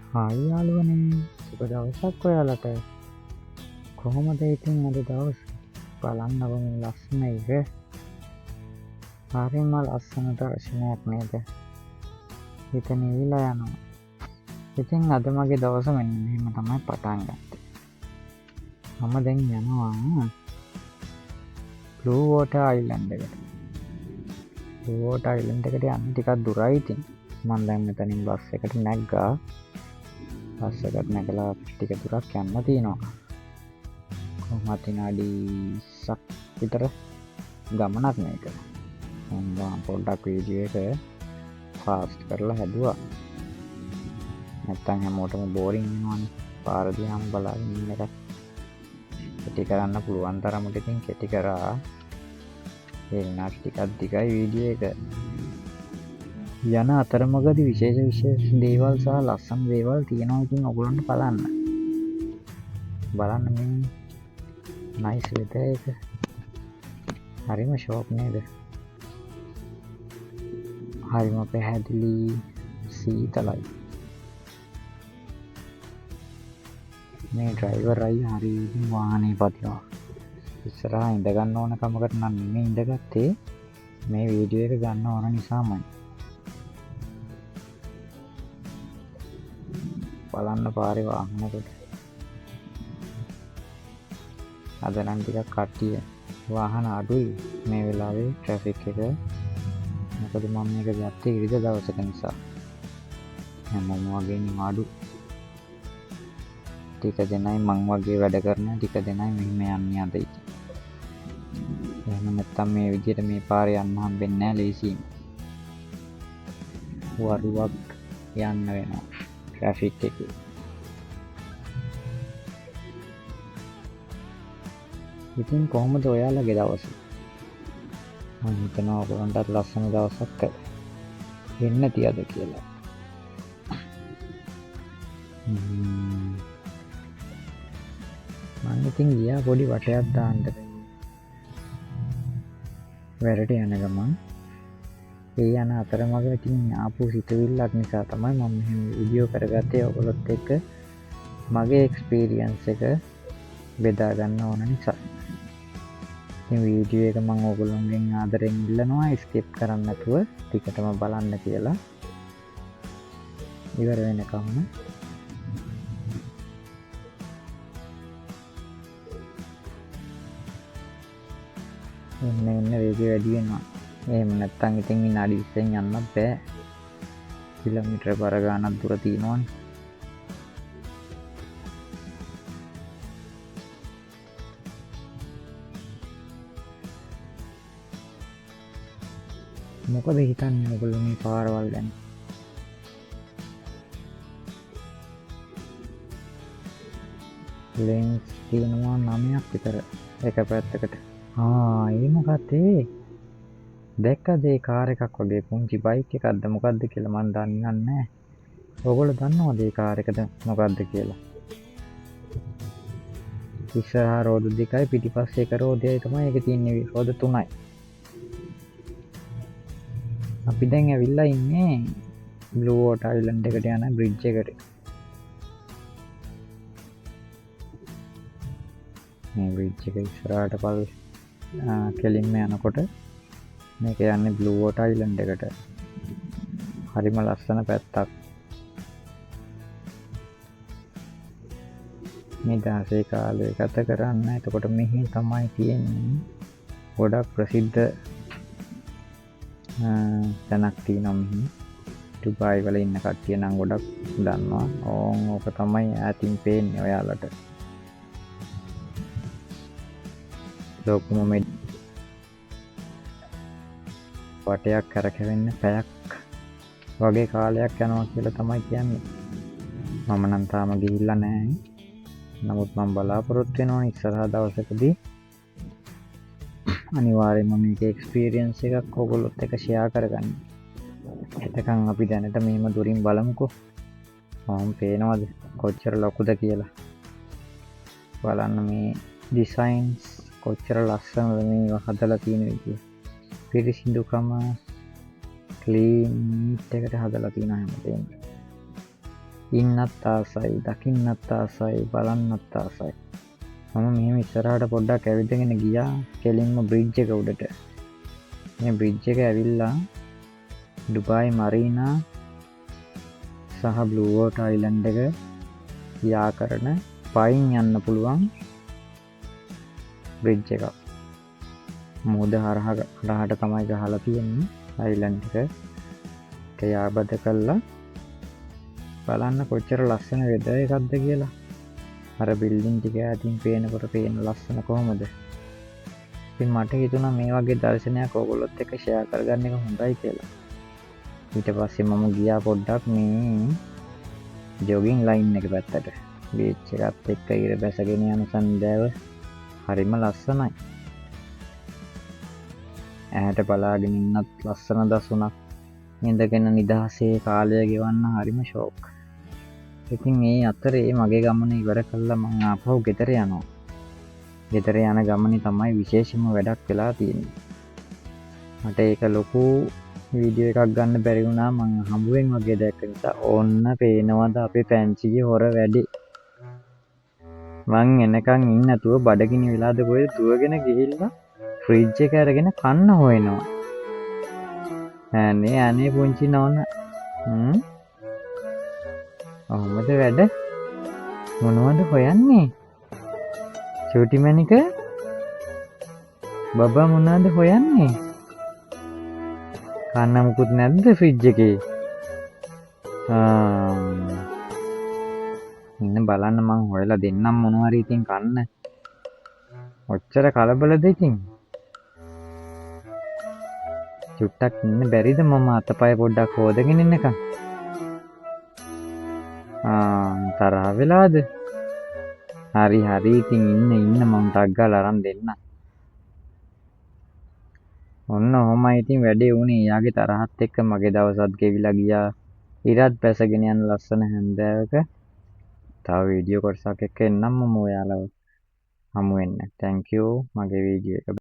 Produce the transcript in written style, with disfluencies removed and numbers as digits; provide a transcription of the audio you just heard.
Hi යාළුවනේ සුබ දවසක් ඔයාලට. කොහොමද ඉතින් අද දවස්? බලන්නකො මේ ලස්සන එක. හරිම ලස්සන දර්ශනයක් නේද? හිත නිවිලා යනවා. ඉතින් අද මගේ දවස මෙන්න මෙහෙම තමයි පටන් ගත්තේ. මම දැන් යනවා බ්ලූ වෝටර් අයිලන්ඩ් එකට. බ්ලූ වෝටර් අයිලන්ඩ් එකට යන්න ටිකක් දුරයි ඉතින්. මම දැන් මෙතනින් බස් එකට නැග්ගා. බස් එකට නැගලා ටික දුරක් යන්න තියෙනවා. කොහොමද විනාඩි 20ක් විතර ගමනක් මේක. මම පොඩ්ඩක් වීඩියෝ එක ෆාස්ට් කරලා හැදුවා. නැත්තම් හැමෝටම බෝරින් වෙනවනේ. පාර දිහාම බලාගෙන ඉන්න එක. කෙටි කරන්න පුළුවන් තරමට ඉතින් කෙටි කරා. ඒ විනාඩි ටිකක් දිගයි වීඩියෝ එක. යන අතරමඟදී විශේෂ දේවල් සහ ලස්සන දේවල් තියෙනවා. ඉතින් ඔයගොල්ලන්ට බලන්න මේ නයිස් වෙදර් එක. හරිම ෂෝක් නේද? හරිම පැහැදිලි සීතලයි. මේ ඩ්‍රයිවර් අයියා හරි වාහනේ පදිනවා. ඉස්සරහා ඉඳ ගන්න ඕන කමකට නම් නෙමෙයි ඉඳගත්තේ. මේ වීඩියෝ එක ගන්න ඕන නිසාමයි. බලන්න පාරේ වාහනකට. අද නම් ටිකක් කට්ටිය වාහන අඩුයි මේ වෙලාවේ ට්‍රැෆික් එක. මොකද මම මේක ගත්තේ ඉරිදා දවසක නිසා. හැමෝම වගේ නිවාඩු. ටික දෙනයි මං වගේ වැඩ කරන ටික දෙනයි මෙහෙම යන්නේ අද ඉතින්. එහෙම නැත්තම් මේ විදිහට මේ පාරේ යන්න හම්බෙන්නේ නැහැ ලේසියෙන්. වරුවක් යන්න වෙනවා ට්‍රැෆික් එකේ. ඉතින් කොහොමද ඔයාලගේ දවස? මම හිතනවා ඔයගොල්ලන්ටත් ලස්සන දවසක් වෙන්න තියද කියලා. මම ඉතින් ගියා පොඩි වටයක් දාන්න. වැඩට යන ගමන් ඒ යන අතරමඟ ඉතින් ආපු සිතුවිල්ලක් නිසා තමයි මම මෙහෙම වීඩියෝ කරගත්තේ ඔයගොල්ලොත් එක්ක. මගේ එක්ස්පීරියන්ස් එක බෙදා ගන්න ඕන නිසා. මේ වීඩියෝ එක මම ඔයගොල්ලන්ගෙන් ආදරෙන් ඉල්ලනවා ස්කිප් කරන්න නැතුව ටිකටම බලන්න කියලා. ඉවර වෙනකම්ම එන්න වේගය වැඩි වෙනවා. එහෙම නැත්තම් ඉතින් විනාඩි 20න් යන්නත් බෑ. කිලෝමීටර බර ගානක් දුර තියෙනවනේ. මොකද හිතන්නේ ඔයගොල්ලෝ මේ පාරවල් ගැන? ලෙන්ස් තියෙනවා 9ක් විතර එක පැත්තකට. ඒ මොකක්ද ඒ? දැක්කද ඒ කාර් එකක් වගේ පුංචි බයික් එකක්ද මොකක්ද කියලා මන් දන්නේ නැහැ. ඔයගොල්ලෝ දන්නවද ඒ කාර් එකද මොකක්ද කියලා? ඉස්සරහා රෝද දෙකයි පිටිපස්සේ එක රෝදයයි තමයි ඒක තියෙන්නේ. රෝද 3යි. අපි දැන් ඇවිල්ලා ඉන්නේ බ්ලූ වෝටර් අයිලන්ඩ් එකට යන බ්‍රිජ් එකට. මේ බ්‍රිජ් එක ඉස්සරහට කෙලින්ම යනකොට මේක යන්නේ බ්ලූ වෝටර් අයිලන්ඩ් එකට. හරිම ලස්සන පැත්තක්. මේ දාසේ කාලේ ගත කරන්න. එතකොට මෙහි තමයි තියෙන්නේ ගොඩක් ප්‍රසිද්ධ තැනක් තියෙනවා මෙහි. ඩුබායි වල ඉන්න කට්ටිය නම් ගොඩක් දන්නවා. ඕක තමයි ඈතින් පේන්නේ ඔයාලට. ලොකුම මේ වටයක් කරකැවෙන්න පැයක් වගේ කාලයක් යනවා කියලා තමයි කියන්නේ. මම නම් තාම ගිහිල්ලා නැහැ. නමුත් මම බලාපොරොත්තු වෙනවා ඉස්සරහා දවසකදී අනිවාර්යයෙන්ම මේක එක්ස්පීරියන්ස් එකක් ඔයගොල්ලොත් එක්ක ෂෙයා කරගන්න. එතකන් අපි දැනට මෙහෙම දුරින් බලමුකෝ. මම පේනවද කොච්චර ලොකුද කියලා. බලන්න මේ ඩිසයින්ස් කොච්චර ලස්සනද මේවා හදලා තියෙන විදිය. පිරිසිදුකම ක්ලීන් නීට් එකට හදලා තියෙනවා හැමදේම. ඉන්නත් ආසයි, දකින්නත් ආසයි, බලන්නත් ආසයි. මම මෙහෙම ඉස්සරහට පොඩ්ඩක් ඇවිදගෙන ගියා කෙලින්ම බ්‍රිජ් එක උඩට. මේ බ්‍රිජ් එක ඇවිල්ලා ඩුබායි මරීනා සහ බ්ලූ වෝටර් අයිලන්ඩ් එක යා කරන පයින් යන්න පුළුවන් බ්‍රිජ් එකක්. මුහුද හරහට තමයි ගහලා තියෙන්නේ අයිලන්ඩ් එක යාබද කළා. බලන්න කොච්චර ලස්සන වෙදර් එකක්ද කියලා. අර බිල්ඩින් ටික අතින් පේනකොට පේන ලස්සන කොහොමද? ඉතින් මට හිතුණා මේ වගේ දර්ශනයක් ඔයගොල්ලොත් එක්ක ෂෙයා කරගන්න එක හොඳයි කියලා. ඊට පස්සේ මම ගියා පොඩ්ඩක් මේ ජොගින් ලයින් එක පැත්තට. බීච් එකත් එක්ක ඉර බැසගෙන යන සන්ධ්‍යාව හරිම ලස්සනයි. ඇහැට බලාගෙන ඉන්නත් ලස්සන දසුණක්. ඉඳගෙන නිදහසේ කාලය ගෙවන්න හරිම ෂෝක්. ඉතින් මේ අතරේ මගේ ගමන ඉවර කළා මම ආපහු ගෙදර යනවා. ගෙදර යන ගමනේ තමයි විශේෂම වැඩක් වෙලා තියෙන්නේ. මට ඒක ලොකු වීඩියෝ එකක් ගන්න බැරි වුණා මම හම්බුවෙන් වගේ දැක්ක නිසා. ඕන්න පේනවද අපේ පැංචිගේ හොර වැඩි. මං එනකන් ඉන්න නැතුව බඩගිනි වෙලාද කොහෙද දුවගෙන ගිහිල්ලා ෆ්‍රිජ් එක අරගෙන කන්න හොයනවා. අනේ පුංචි නෝනා. කොහොමද වැඩ? මොනවද හොයන්නේ? චූටි මැනික බබා මොනවද හොයන්නේ? කන්න මුකුත් නැද්ද ෆ්‍රිජ් එකේ? ඉන්න බලන්න මං හොයලා දෙන්නම් මොනවා හරි ඉතින් කන්න. ඔච්චර කලබලද ඉතින්? චුට්ටක් ඉන්න බැරිද මම අතපය පොඩ්ඩක් හොදගෙන ඉන්නකම්? තරහ වෙලාද? හරි ඉතින් ඉන්න මම ටක් ගාලා අරන් දෙන්න. ඔන්න ඔහොමයි ඉතින් වැඩේ වුණේ. යාගේ තරහත් එක්ක මගේ දවසත් ගෙවිලා ගියා. ඉරත් බැසගෙන යන ලස්සන හැන්දෑවක තව වීඩියෝ කොටසක් එක්ක එන්නම් මම ඔයාලව හමු වෙන්න. thank you මගේ වීඩියෝ එක